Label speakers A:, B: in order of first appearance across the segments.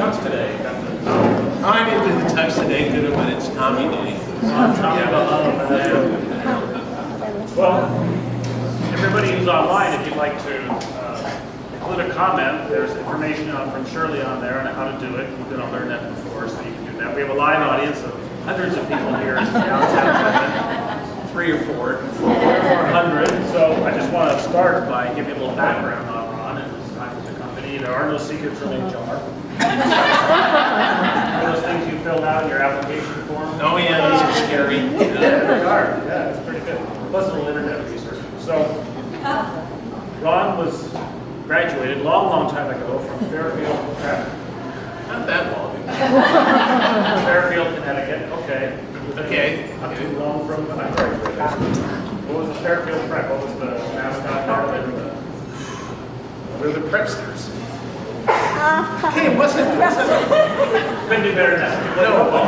A: tux today? Got the
B: I didn't do the tux today, good when it's Tommy Day.
A: Well, everybody who's online, if you'd like to include a comment, there's information from Shirley on there on how to do it. You're going to learn that before, so you can do that. We have a live audience of hundreds of people here in downtown.
B: 3 or 4.
A: 400. So I just want to start by giving a little background on Ron and his time with the company. There are no secrets from HR. Those things you filled out in your application form.
B: Oh yeah, these are scary.
A: Yeah, they are. Yeah, it's pretty good. Plus a little internet research. So Ron was graduated long time ago from Fairfield Prep.
B: Not that long.
A: Fairfield, Connecticut. Okay.
B: Okay.
A: Not too long from when I graduated. What was the Fairfield Prep? What was the mascot there?
B: We're the prepsters. Okay, what's it?
A: Couldn't do better than that. He played football.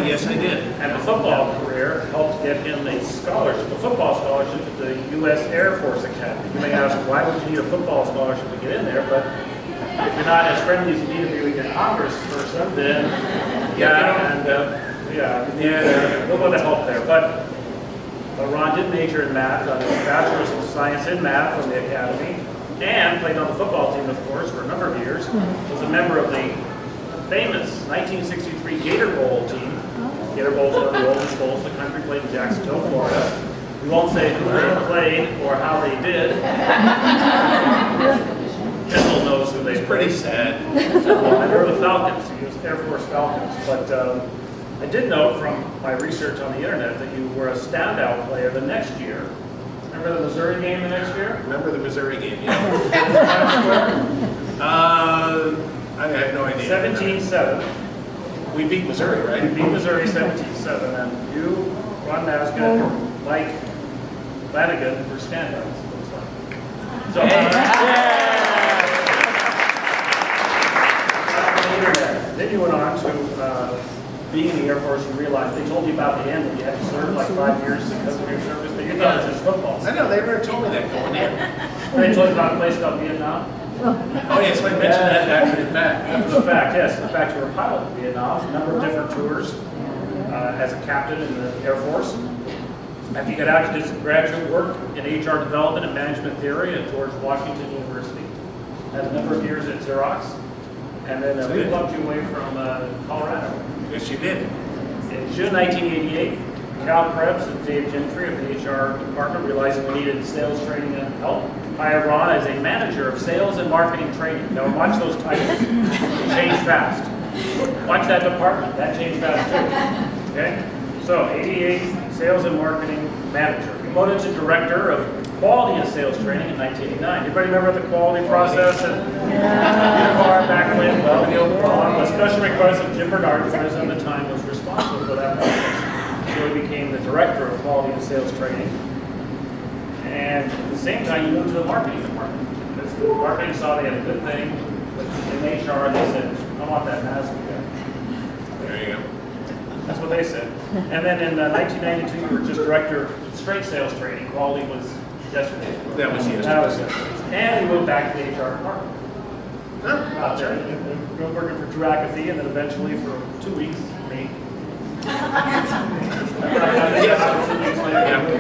B: Yes, I did.
A: And the football career helped get him a scholarship, a football scholarship at the U.S. Air Force Academy. You may ask, why would you need a football scholarship to get in there? But if you're not as friendly as you need to be with your congressperson, then you need a little bit of help there. But Ron did major in math, got his bachelor's in science in math from the academy, and played on the football team, of course, for a number of years. Was a member of the famous 1963 Gator Bowl team. Gator Bowl is one of the oldest bowls in the country, played in Jacksonville, Florida. We won't say who they played or how they did. Kendall knows who they
B: It's
A: played.
B: pretty sad.
A: And they were the Falcons. He was Air Force Falcons. But I did know from my research on the internet that you were a standout player the next year. Remember the Missouri game the next year?
B: Remember the Missouri game? Yeah. I have no idea.
A: 17-7.
B: We beat Missouri,
A: You
B: right?
A: beat Missouri 17-7, and you, Ron Mazga, and Mike Lanigan were standouts. it looks like. So, on the internet. Then you went on to being in the Air Force and realized they told you about the end that you had to serve like 5 years because of your service, but you thought it was just football.
B: I know, they never told me that going in.
A: They told you about a place called Vietnam?
B: Oh yes, I mentioned that after the fact.
A: After the fact, yes. In fact, you were a pilot in Vietnam, a number of different tours as a captain in the Air Force. After you got out, you did some graduate work in HR development and management theory at George Washington University. Had a number of years at Xerox. And then we plugged you away from Colorado.
B: Yes, you did.
A: In June 1988, Cal Krebs and Dave Gentry of the HR department, realizing we needed sales training and help, hired Ron as a manager of sales and marketing training. Now watch those titles. Change fast. Watch that department. That changed fast too. Okay? So 88, sales and marketing manager. Promoted to director of quality and sales training in 1989. Anybody remember the quality process at Univar back when? Well, on the special request of Jim Bernard, the president at the time, was responsible for that process. So he became the director of quality and sales training. And at the same time, you moved to the marketing department. Because the marketing saw they had a good thing, but in HR, they said, I want that mask again.
B: There you go.
A: That's what they said. And then in 1992, you were just director of straight sales training. Quality was yesterday.
B: That was yesterday.
A: That was yesterday. And you moved back to the HR department.
B: Huh?
A: Out there. You were working for Drew McAfee, and then eventually for 2 weeks, me.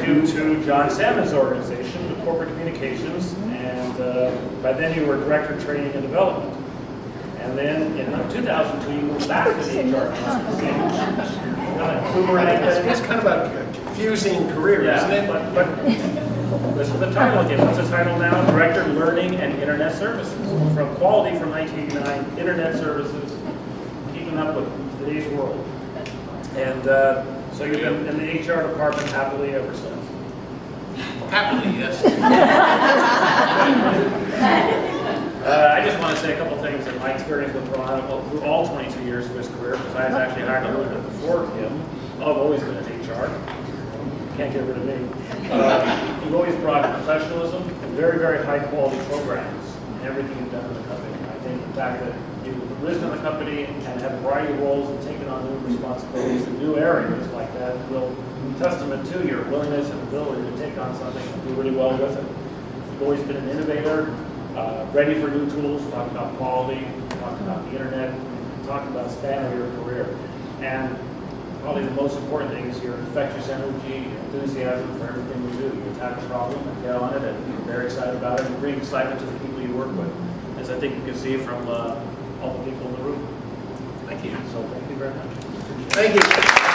A: Due to John Salmon's organization, the Corporate Communications, and by then you were Director of Training and Development. And then in 2002, you moved back to the HR department.
B: It's kind of a confusing career, isn't it?
A: But listen to the title again. What's the title now? Director of Learning and Internet Services. From quality from 1989, Internet Services, keeping up with today's world. And so you've been in the HR department happily ever since.
B: Happily, yes.
A: I just want to say a couple things in my experience with Ron through all 22 years of his career, because I was actually hired a little bit before him. I've always been in HR. Can't get rid of me. You've always brought professionalism and very, very high quality programs in everything you've done in the company. I think the fact that you've risen in the company and had a variety of roles and taken on new responsibilities in new areas like that will be testament to your willingness and ability to take on something and do really well with it. You've always been an innovator, ready for new tools, talked about quality, talked about the internet, talking about span of your career. And probably the most important thing is your infectious energy, enthusiasm for everything we do. You attack a problem and get on it, and you're very excited about it, and bring excitement to the people you work with, as I think you can see from all the people in the room.
B: Thank you.
A: So thank you very much.
B: Thank you.